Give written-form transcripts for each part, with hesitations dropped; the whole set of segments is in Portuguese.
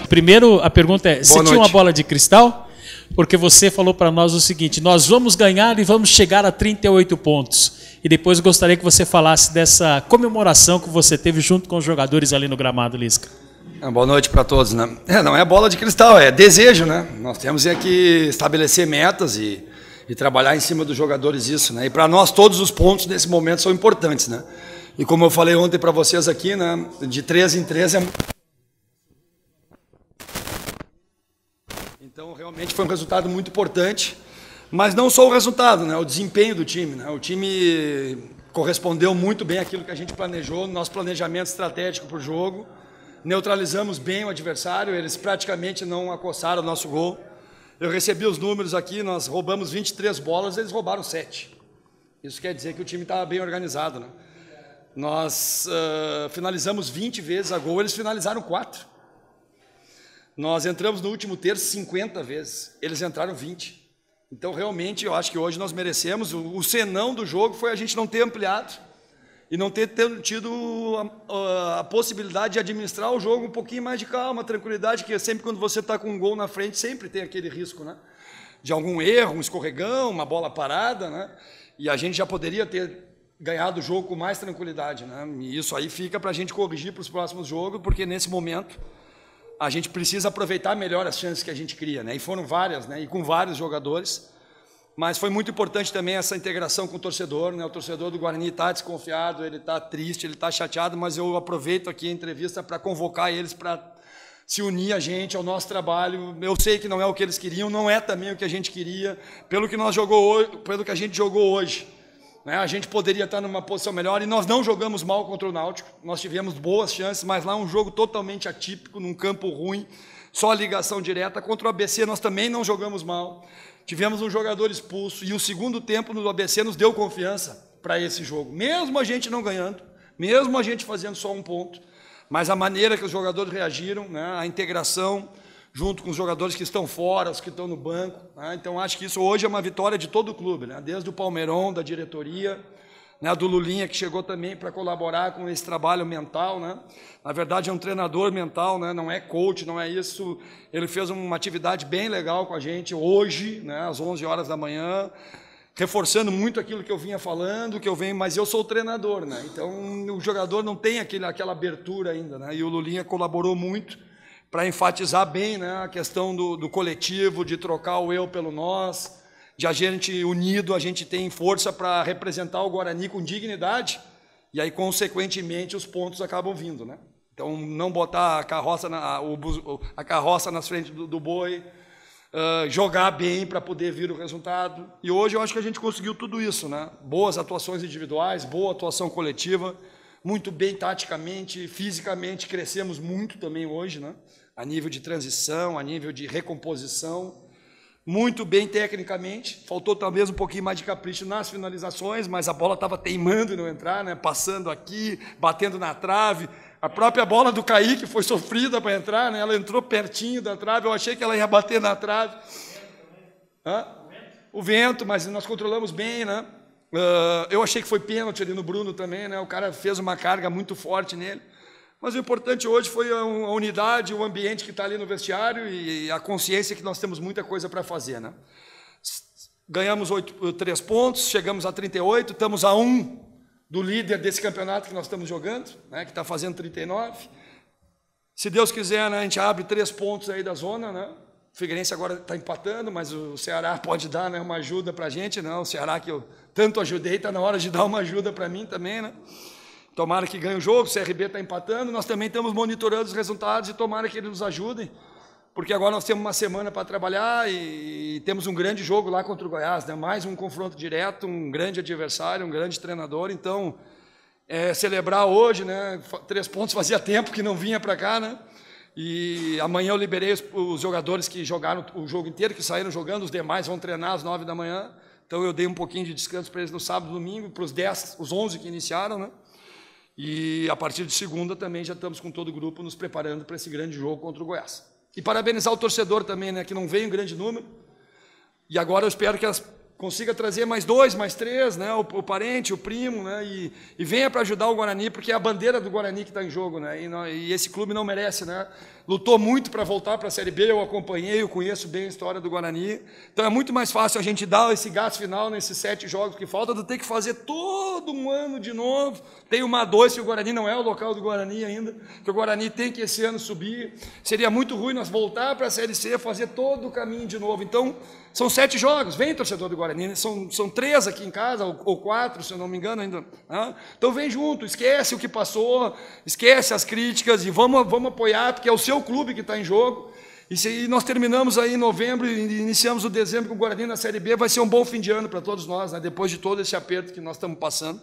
Primeiro, a pergunta é, você tinha uma noite. bola de cristal? Porque você falou para nós o seguinte, nós vamos ganhar e vamos chegar a 38 pontos. E depois gostaria que você falasse dessa comemoração que você teve junto com os jogadores ali no gramado, Lisca. Boa noite para todos, né? Não é bola de cristal, é desejo, né? Nós temos que estabelecer metas e trabalhar em cima dos jogadores isso, né? E para nós todos os pontos nesse momento são importantes, né? E como eu falei ontem para vocês aqui, né? De 13 em 13 Então realmente foi um resultado muito importante, mas não só o resultado, né? O desempenho do time, né? O time correspondeu muito bem àquilo que a gente planejou, no nosso planejamento estratégico para o jogo. Neutralizamos bem o adversário, eles praticamente não acossaram o nosso gol. Eu recebi os números aqui, nós roubamos 23 bolas, eles roubaram 7. Isso quer dizer que o time estava bem organizado, né? Nós finalizamos 20 vezes a gol, eles finalizaram 4. Nós entramos no último terço 50 vezes, eles entraram 20. Então, realmente, eu acho que hoje nós merecemos. O senão do jogo foi a gente não ter ampliado e não ter tido a possibilidade de administrar o jogo um pouquinho mais de calma, tranquilidade, que sempre quando você está com um gol na frente, sempre tem aquele risco, né? De algum erro, um escorregão, uma bola parada, né? E a gente já poderia ter ganhado o jogo com mais tranquilidade, né? E isso aí fica para a gente corrigir para os próximos jogos, porque nesse momento a gente precisa aproveitar melhor as chances que a gente cria, né? E foram várias, né? E com vários jogadores. Mas foi muito importante também essa integração com o torcedor, né? O torcedor do Guarani está desconfiado, ele está triste, ele está chateado, mas eu aproveito aqui a entrevista para convocar eles para se unir a gente ao nosso trabalho. Eu sei que não é o que eles queriam, não é também o que a gente queria, pelo que a gente jogou hoje, né? A gente poderia estar numa posição melhor e nós não jogamos mal contra o Náutico. Nós tivemos boas chances, mas lá um jogo totalmente atípico, num campo ruim, só ligação direta. Contra o ABC nós também não jogamos mal. Tivemos um jogador expulso e o segundo tempo no ABC nos deu confiança para esse jogo. Mesmo a gente não ganhando, mesmo a gente fazendo só um ponto, mas a maneira que os jogadores reagiram, né, a integração junto com os jogadores que estão fora, os que estão no banco, né, então acho que isso hoje é uma vitória de todo o clube, né, desde o Palmeirão, da diretoria, né, do Lulinha, que chegou também para colaborar com esse trabalho mental, né? Na verdade é um treinador mental, né? Não é coach, não é isso. Ele fez uma atividade bem legal com a gente hoje, né? Às 11 horas da manhã, reforçando muito aquilo que eu vinha falando, mas eu sou o treinador, né? Então o jogador não tem aquela abertura ainda, né? E o Lulinha colaborou muito para enfatizar bem, né, a questão do coletivo, de trocar o eu pelo nós, de a gente unido, a gente tem força para representar o Guarani com dignidade, e aí, consequentemente, os pontos acabam vindo, né? Então, não botar a carroça nas frente do boi, jogar bem para poder vir o resultado. E hoje eu acho que a gente conseguiu tudo isso, né? Boas atuações individuais, boa atuação coletiva, muito bem taticamente, fisicamente, crescemos muito também hoje, né? A nível de transição, a nível de recomposição, muito bem tecnicamente, faltou talvez um pouquinho mais de capricho nas finalizações, mas a bola estava teimando em não entrar, né? Passando aqui, batendo na trave. A própria bola do Kaique foi sofrida para entrar, né? Ela entrou pertinho da trave, eu achei que ela ia bater na trave. O vento, mas nós controlamos bem, né? Eu achei que foi pênalti ali no Bruno também, né? O cara fez uma carga muito forte nele. Mas o importante hoje foi a unidade, o ambiente que está ali no vestiário e a consciência que nós temos muita coisa para fazer, né? Ganhamos 3 pontos, chegamos a 38, estamos a 1 do líder desse campeonato que nós estamos jogando, né, que está fazendo 39. Se Deus quiser, né, a gente abre 3 pontos aí da zona, né? O Figueirense agora está empatando, mas o Ceará pode dar, né, uma ajuda para a gente, né? O Ceará que eu tanto ajudei, está na hora de dar uma ajuda para mim também, né? Tomara que ganhe o jogo, o CRB está empatando, nós também estamos monitorando os resultados e tomara que eles nos ajudem, porque agora nós temos uma semana para trabalhar e temos um grande jogo lá contra o Goiás, né? Mais um confronto direto, um grande adversário, um grande treinador, então, celebrar hoje, né? 3 pontos fazia tempo que não vinha para cá, né? E amanhã eu liberei os jogadores que jogaram o jogo inteiro, que saíram jogando, os demais vão treinar às 9 da manhã, então eu dei um pouquinho de descanso para eles no sábado e domingo, para os 11 que iniciaram, né? E a partir de segunda também já estamos com todo o grupo nos preparando para esse grande jogo contra o Goiás. E parabenizar o torcedor também, né, que não veio em grande número. E agora eu espero que consiga trazer mais 2, mais 3, né? O parente, o primo, né? E venha para ajudar o Guarani, porque é a bandeira do Guarani que está em jogo, né? E esse clube não merece, né? Lutou muito para voltar para a Série B, eu acompanhei, eu conheço bem a história do Guarani. Então é muito mais fácil a gente dar esse gás final nesses 7 jogos que falta do que ter que fazer todo um ano de novo. Tem uma 2 que o Guarani não é o local do Guarani ainda, que o Guarani tem que esse ano subir. Seria muito ruim nós voltar para a Série C, fazer todo o caminho de novo. Então, são 7 jogos, vem torcedor do Guarani, são 3 aqui em casa, ou 4, se eu não me engano ainda. Né? Então vem junto, esquece o que passou, esquece as críticas e vamos apoiar, porque é o seu clube que está em jogo. E nós terminamos aí em novembro e iniciamos o dezembro com o Guarani na Série B, vai ser um bom fim de ano para todos nós, né? Depois de todo esse aperto que nós estamos passando.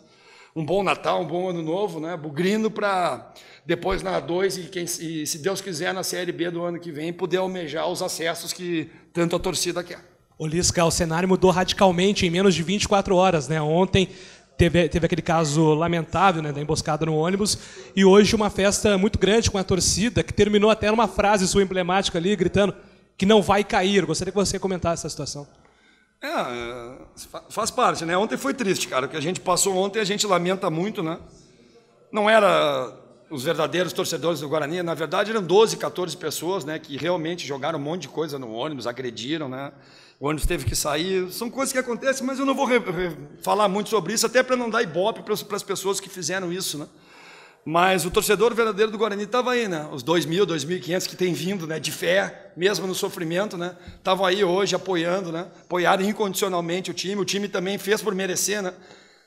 Um bom Natal, um bom Ano Novo, né? Bugrino para depois na A2 e se Deus quiser, na Série B do ano que vem, poder almejar os acessos que tanto a torcida quer. Ô Lisca, o cenário mudou radicalmente em menos de 24 horas, né? Ontem teve aquele caso lamentável, né, da emboscada no ônibus, e hoje uma festa muito grande com a torcida, que terminou até numa frase sua emblemática ali, gritando que não vai cair. Eu gostaria que você comentasse essa situação. Faz parte, né? Ontem foi triste, cara. O que a gente passou ontem a gente lamenta muito, né? Não era os verdadeiros torcedores do Guarani, na verdade eram 12, 14 pessoas, né, que realmente jogaram um monte de coisa no ônibus, agrediram, né? O ônibus teve que sair, são coisas que acontecem, mas eu não vou falar muito sobre isso, até para não dar ibope para as pessoas que fizeram isso, né? Mas o torcedor verdadeiro do Guarani estava aí, né? Os 2.000, 2.500 que têm vindo, né, de fé, mesmo no sofrimento, né? Estavam aí hoje apoiando, né? Apoiaram incondicionalmente o time também fez por merecer, né?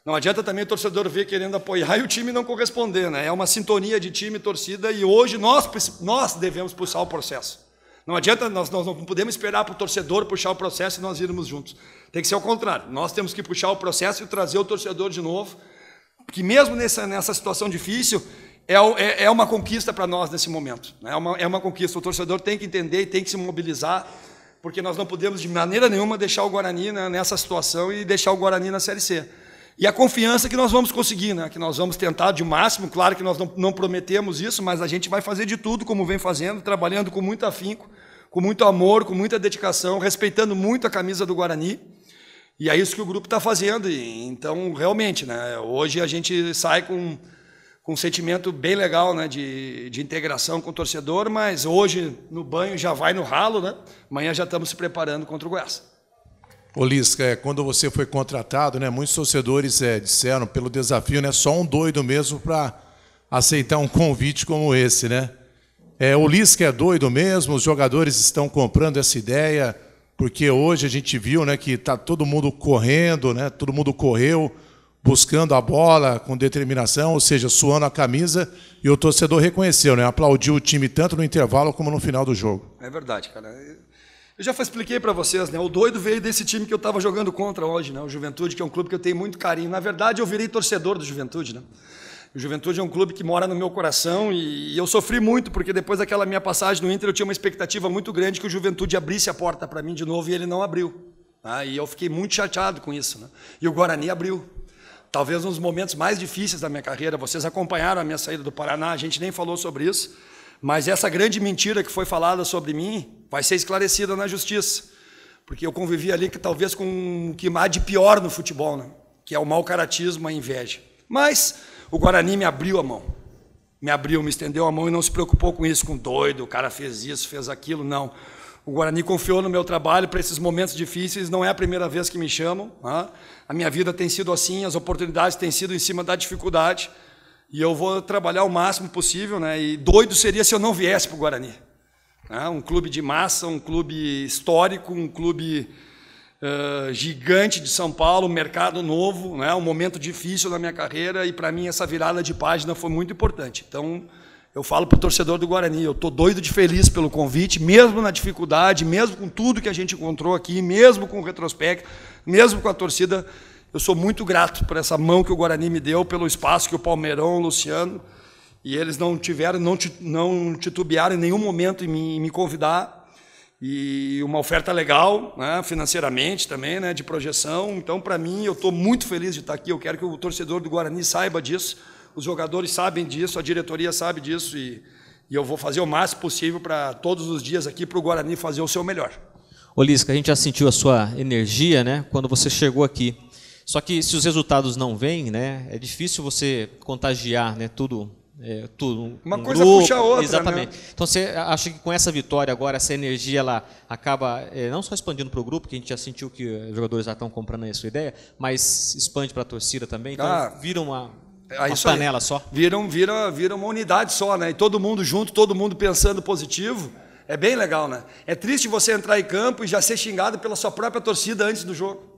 Não adianta também o torcedor vir querendo apoiar e o time não corresponder, né? É uma sintonia de time e torcida e hoje nós devemos puxar o processo. Não adianta, nós não podemos esperar para o torcedor puxar o processo e nós irmos juntos. Tem que ser ao contrário. Nós temos que puxar o processo e trazer o torcedor de novo, porque mesmo nessa situação difícil, é uma conquista para nós nesse momento. Né? É uma conquista. O torcedor tem que entender e tem que se mobilizar, porque nós não podemos de maneira nenhuma deixar o Guarani, né, nessa situação e deixar o Guarani na Série C. E a confiança que nós vamos conseguir, né? Que nós vamos tentar de máximo, claro que nós não prometemos isso, mas a gente vai fazer de tudo como vem fazendo, trabalhando com muito afinco, com muito amor, com muita dedicação, respeitando muito a camisa do Guarani, e é isso que o grupo está fazendo, então realmente, né? Hoje a gente sai com um sentimento bem legal, né? de integração com o torcedor, mas hoje no banho já vai no ralo, né? Amanhã já estamos se preparando contra o Goiás. Ô Lisca, quando você foi contratado, né, muitos torcedores disseram pelo desafio, né, só um doido mesmo para aceitar um convite como esse, né? O Lisca é doido mesmo, os jogadores estão comprando essa ideia, porque hoje a gente viu, né, que está todo mundo correndo, né, todo mundo correu, buscando a bola com determinação, ou seja, suando a camisa, e o torcedor reconheceu, né, aplaudiu o time tanto no intervalo como no final do jogo. É verdade, cara. Eu já expliquei para vocês, né? O doido veio desse time que eu estava jogando contra hoje, né? O Juventude, que é um clube que eu tenho muito carinho. Na verdade, eu virei torcedor do Juventude, né? O Juventude é um clube que mora no meu coração e eu sofri muito, porque depois daquela minha passagem no Inter, eu tinha uma expectativa muito grande que o Juventude abrisse a porta para mim de novo e ele não abriu. Tá? E eu fiquei muito chateado com isso, né? E o Guarani abriu. Talvez um dos momentos mais difíceis da minha carreira. Vocês acompanharam a minha saída do Paraná, a gente nem falou sobre isso. Mas essa grande mentira que foi falada sobre mim vai ser esclarecida na justiça, porque eu convivi ali talvez com o que há de pior no futebol, né? Que é o mau caratismo, a inveja. Mas o Guarani me abriu a mão, me estendeu a mão e não se preocupou com isso, com doido, o cara fez isso, fez aquilo, não. O Guarani confiou no meu trabalho para esses momentos difíceis, não é a primeira vez que me chamam, né? A minha vida tem sido assim, as oportunidades têm sido em cima da dificuldade, e eu vou trabalhar o máximo possível, né? E doido seria se eu não viesse para o Guarani. Né? Um clube de massa, um clube histórico, um clube gigante de São Paulo, um mercado novo, né? Um momento difícil na minha carreira, e para mim essa virada de página foi muito importante. Então, eu falo para o torcedor do Guarani, eu estou doido de feliz pelo convite, mesmo na dificuldade, mesmo com tudo que a gente encontrou aqui, mesmo com o retrospecto, mesmo com a torcida. Eu sou muito grato por essa mão que o Guarani me deu, pelo espaço que o Palmeirão, o Luciano, e eles não titubearam em nenhum momento em me convidar, e uma oferta legal, né, financeiramente também, né, de projeção. Então, para mim, eu estou muito feliz de estar aqui, eu quero que o torcedor do Guarani saiba disso, os jogadores sabem disso, a diretoria sabe disso, e eu vou fazer o máximo possível para todos os dias aqui para o Guarani fazer o seu melhor. Ô Lisca, a gente já sentiu a sua energia, né, quando você chegou aqui. Só que se os resultados não vêm, né, é difícil você contagiar, né, tudo. Uma coisa puxa a outra, exatamente. né? Então você acha que com essa vitória agora, essa energia ela acaba não só expandindo para o grupo, que a gente já sentiu que os jogadores já estão comprando a sua ideia, mas expande para a torcida também, então vira uma panela só. Vira uma unidade só, né? E todo mundo junto, todo mundo pensando positivo, é bem legal, né? É triste você entrar em campo e já ser xingado pela sua própria torcida antes do jogo.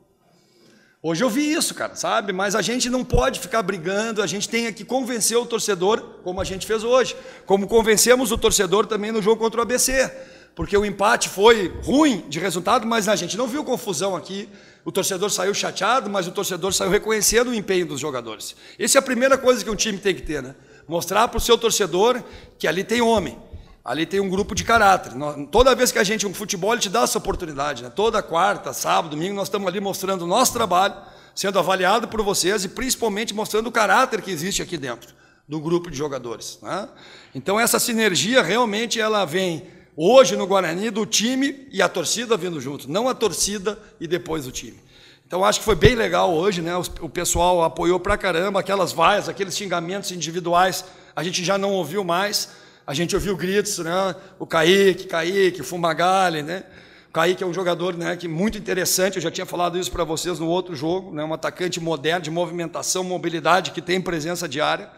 Hoje eu vi isso, cara, sabe? Mas a gente não pode ficar brigando, a gente tem que convencer o torcedor, como a gente fez hoje, como convencemos o torcedor também no jogo contra o ABC, porque o empate foi ruim de resultado, mas a gente não viu confusão aqui, o torcedor saiu chateado, mas o torcedor saiu reconhecendo o empenho dos jogadores. Essa é a primeira coisa que um time tem que ter, né? Mostrar para o seu torcedor que ali tem homem. Ali tem um grupo de caráter. Toda vez que a gente, um futebol, ele te dá essa oportunidade, né? Toda quarta, sábado, domingo, nós estamos ali mostrando o nosso trabalho, sendo avaliado por vocês e principalmente mostrando o caráter que existe aqui dentro do grupo de jogadores, né? Então essa sinergia realmente ela vem hoje no Guarani do time e a torcida vindo junto, não a torcida e depois o time. Então acho que foi bem legal hoje, né? O pessoal apoiou pra caramba, aquelas vaias, aqueles xingamentos individuais, a gente já não ouviu mais. A gente ouviu gritos, né? O Kaique, o Fumagalli, né? O Kaique é um jogador, né, que muito interessante, eu já tinha falado isso para vocês no outro jogo, né? Um atacante moderno, de movimentação, mobilidade, que tem presença diária.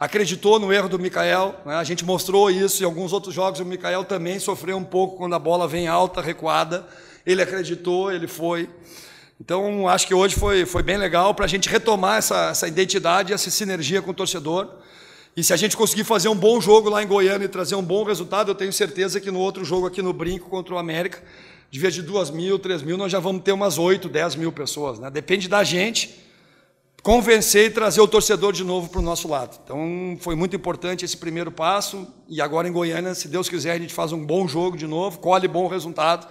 Acreditou no erro do Mikael, né? A gente mostrou isso em alguns outros jogos, o Mikael também sofreu um pouco quando a bola vem alta, recuada. Ele acreditou, ele foi. Então, acho que hoje foi bem legal para a gente retomar essa identidade, essa sinergia com o torcedor. E se a gente conseguir fazer um bom jogo lá em Goiânia e trazer um bom resultado, eu tenho certeza que no outro jogo aqui no Brinco contra o América, de vez de 2.000, 3.000, nós já vamos ter umas 8, 10.000 pessoas, né? Depende da gente convencer e trazer o torcedor de novo para o nosso lado. Então, foi muito importante esse primeiro passo. E agora em Goiânia, se Deus quiser, a gente faz um bom jogo de novo, colhe bom resultado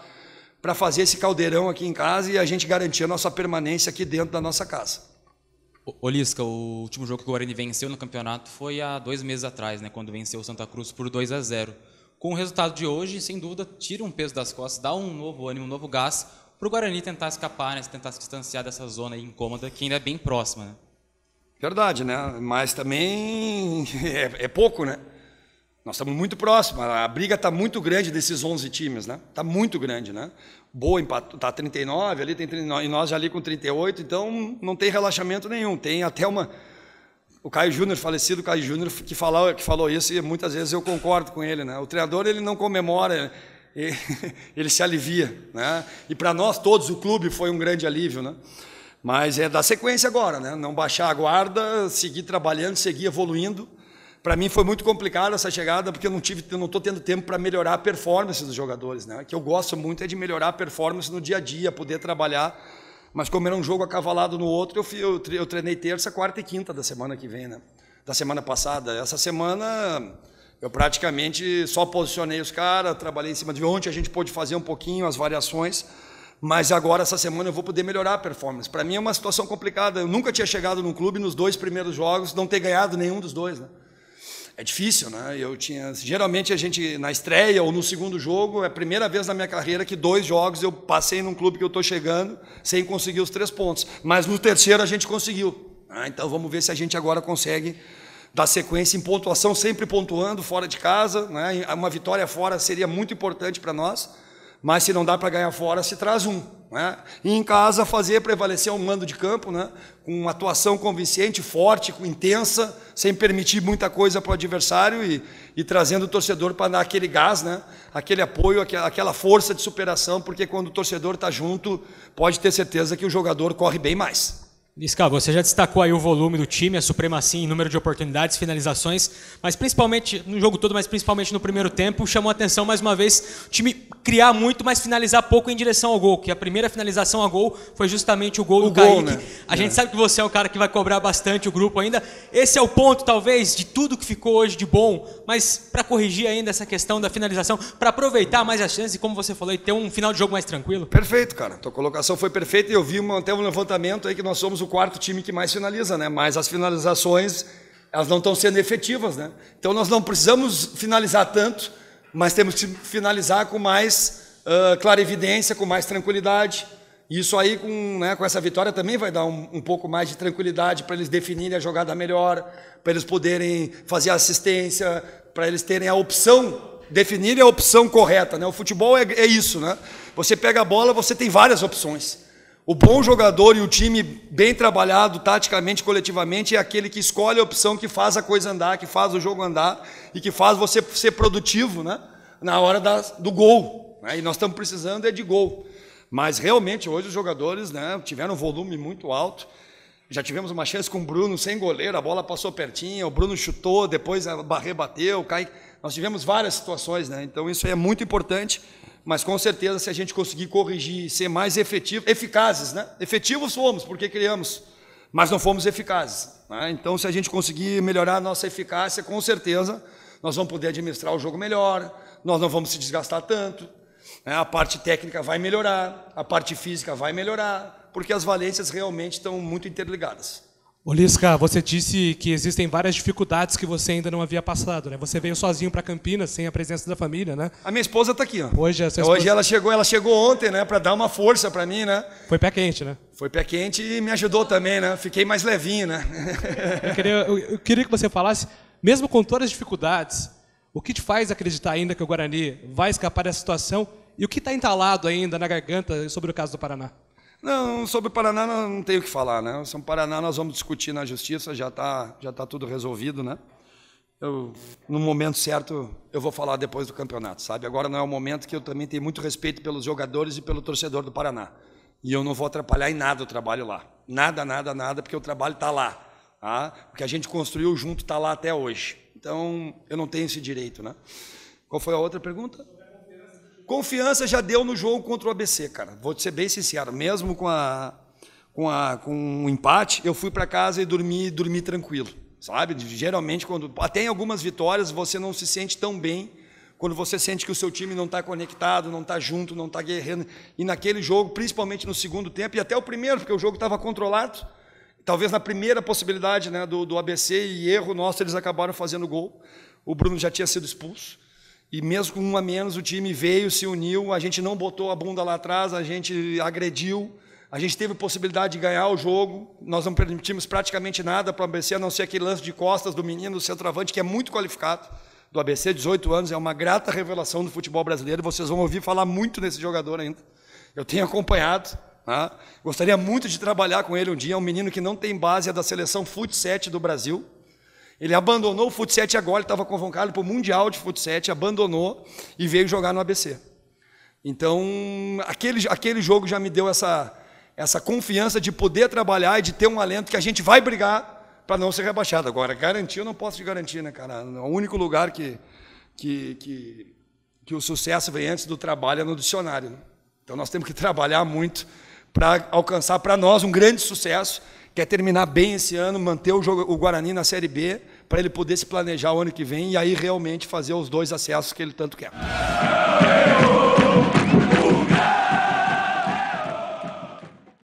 para fazer esse caldeirão aqui em casa e a gente garantir a nossa permanência aqui dentro da nossa casa. Ô Lisca, o último jogo que o Guarani venceu no campeonato foi há 2 meses atrás, né, quando venceu o Santa Cruz por 2-0. Com o resultado de hoje, sem dúvida, tira um peso das costas, dá um novo ânimo, um novo gás para o Guarani tentar escapar, né, tentar se distanciar dessa zona incômoda que ainda é bem próxima. Né? Verdade, né? Mas também é pouco, né? Nós estamos muito próximos, a briga está muito grande desses 11 times, né? Está muito grande, né? Boa está 39, ali tem 39, e nós já ali com 38, então não tem relaxamento nenhum. Tem até uma... O Caio Júnior, falecido Caio Júnior, que falou isso, e muitas vezes eu concordo com ele, né? O treinador, ele não comemora, ele se alivia, né? E para nós todos, o clube foi um grande alívio, né? Mas é dar sequência agora, né? Não baixar a guarda, seguir trabalhando, seguir evoluindo. Para mim foi muito complicado essa chegada, porque eu não estou tendo tempo para melhorar a performance dos jogadores, né? O que eu gosto muito é de melhorar a performance no dia a dia, poder trabalhar. Mas como era um jogo acavalado no outro, eu treinei terça, quarta e quinta da semana que vem, né? Da semana passada. Essa semana eu praticamente só posicionei os caras, trabalhei em cima de ontem, a gente pôde fazer um pouquinho as variações, mas agora essa semana eu vou poder melhorar a performance. Para mim é uma situação complicada. Eu nunca tinha chegado num clube nos 2 primeiros jogos, não ter ganhado nenhum dos 2, né? É difícil, né? Geralmente a gente, na estreia ou no segundo jogo, é a primeira vez na minha carreira que 2 jogos eu passei num clube que eu estou chegando sem conseguir os 3 pontos. Mas no terceiro a gente conseguiu. Então vamos ver se a gente agora consegue dar sequência em pontuação, sempre pontuando fora de casa, né? Uma vitória fora seria muito importante para nós, mas se não dá para ganhar fora, se traz um, né? E em casa fazer prevalecer um mando de campo, né? Com uma atuação convincente, forte, intensa, sem permitir muita coisa para o adversário e trazendo o torcedor para dar aquele gás, né? Aquele apoio, aquela força de superação, porque quando o torcedor está junto, pode ter certeza que o jogador corre bem mais. Lisca, você já destacou aí o volume do time, a supremacia em número de oportunidades, finalizações, mas principalmente no jogo todo, mas principalmente no primeiro tempo, chamou a atenção mais uma vez o time criar muito, mas finalizar pouco em direção ao gol, que a primeira finalização a gol foi justamente o gol do Kaique. Né? A gente sabe que você é o cara que vai cobrar bastante o grupo ainda. Esse é o ponto, talvez, de tudo que ficou hoje de bom, mas para corrigir ainda essa questão da finalização, para aproveitar mais as chances e, como você falou, e ter um final de jogo mais tranquilo. Perfeito, cara. Tua colocação foi perfeita e eu vi até um levantamento aí que nós somos o 4º time que mais finaliza, né? Mas as finalizações, elas não estão sendo efetivas, né? Então nós não precisamos finalizar tanto, mas temos que finalizar com mais clarividência, com mais tranquilidade. Isso aí, com essa vitória, também vai dar um pouco mais de tranquilidade para eles definirem a jogada melhor, para eles poderem fazer a assistência, para eles terem a opção, definirem a opção correta, né? O futebol é isso, né? Você pega a bola, você tem várias opções. O bom jogador e o time bem trabalhado, taticamente, coletivamente, é aquele que escolhe a opção que faz a coisa andar, que faz o jogo andar e que faz você ser produtivo, né? Na hora do gol, né? E nós estamos precisando de gol. Mas realmente hoje os jogadores, né, tiveram um volume muito alto. Já tivemos uma chance com o Bruno sem goleiro, a bola passou pertinho, o Bruno chutou, depois a Barré bateu, cai. Nós tivemos várias situações, né? Então isso é muito importante, mas com certeza se a gente conseguir corrigir, ser mais eficazes, né? Efetivos fomos, porque criamos, mas não fomos eficazes, né? Então se a gente conseguir melhorar a nossa eficácia, com certeza nós vamos poder administrar o jogo melhor, nós não vamos se desgastar tanto. A parte técnica vai melhorar, a parte física vai melhorar, porque as valências realmente estão muito interligadas. Ô Lisca, você disse que existem várias dificuldades que você ainda não havia passado, né? Você veio sozinho para Campinas, sem a presença da família, né? A minha esposa está aqui, ó. Hoje ela chegou ontem, né, para dar uma força para mim, né? Foi pé quente, né? Foi pé quente e me ajudou também, né? Fiquei mais levinho, né? Eu queria que você falasse, mesmo com todas as dificuldades, o que te faz acreditar ainda que o Guarani vai escapar dessa situação? E o que está entalado ainda na garganta sobre o caso do Paraná? Não, sobre o Paraná não tenho o que falar, né? Sobre o Paraná nós vamos discutir na Justiça, já tá tudo resolvido, né? No momento certo, eu vou falar depois do campeonato, sabe? Agora não é o momento, que eu também tenho muito respeito pelos jogadores e pelo torcedor do Paraná. E eu não vou atrapalhar em nada o trabalho lá. Nada, porque o trabalho está lá. Tá? O que a gente construiu junto está lá até hoje. Então, eu não tenho esse direito, né? Qual foi a outra pergunta? Confiança já deu no jogo contra o ABC, cara. Vou ser bem sincero, mesmo com um empate, eu fui para casa e dormi tranquilo, sabe? Geralmente, até em algumas vitórias, você não se sente tão bem quando você sente que o seu time não está conectado, não está junto, não está guerreando. E naquele jogo, principalmente no segundo tempo, e até o primeiro, porque o jogo estava controlado, talvez na primeira possibilidade, né, do ABC e erro nosso, eles acabaram fazendo gol. O Bruno já tinha sido expulso. E mesmo com um a menos, o time veio, se uniu, a gente não botou a bunda lá atrás, a gente agrediu, a gente teve possibilidade de ganhar o jogo, nós não permitimos praticamente nada para o ABC, a não ser aquele lance de costas do menino, do centroavante, que é muito qualificado, do ABC, 18 anos, é uma grata revelação do futebol brasileiro, vocês vão ouvir falar muito nesse jogador ainda. Eu tenho acompanhado, né? Gostaria muito de trabalhar com ele um dia, é um menino que não tem base, é da seleção Fut7 do Brasil. Ele abandonou o Fut7 agora, ele estava convocado para o Mundial de Fut7, abandonou e veio jogar no ABC. Então, aquele jogo já me deu essa confiança de poder trabalhar e de ter um alento que a gente vai brigar para não ser rebaixado. Agora, garantir eu não posso te garantir, né, cara? O único lugar que o sucesso vem antes do trabalho é no dicionário, né? Então, nós temos que trabalhar muito para alcançar para nós um grande sucesso, que é terminar bem esse ano, manter o Guarani na Série B, para ele poder se planejar o ano que vem e aí realmente fazer os 2 acessos que ele tanto quer.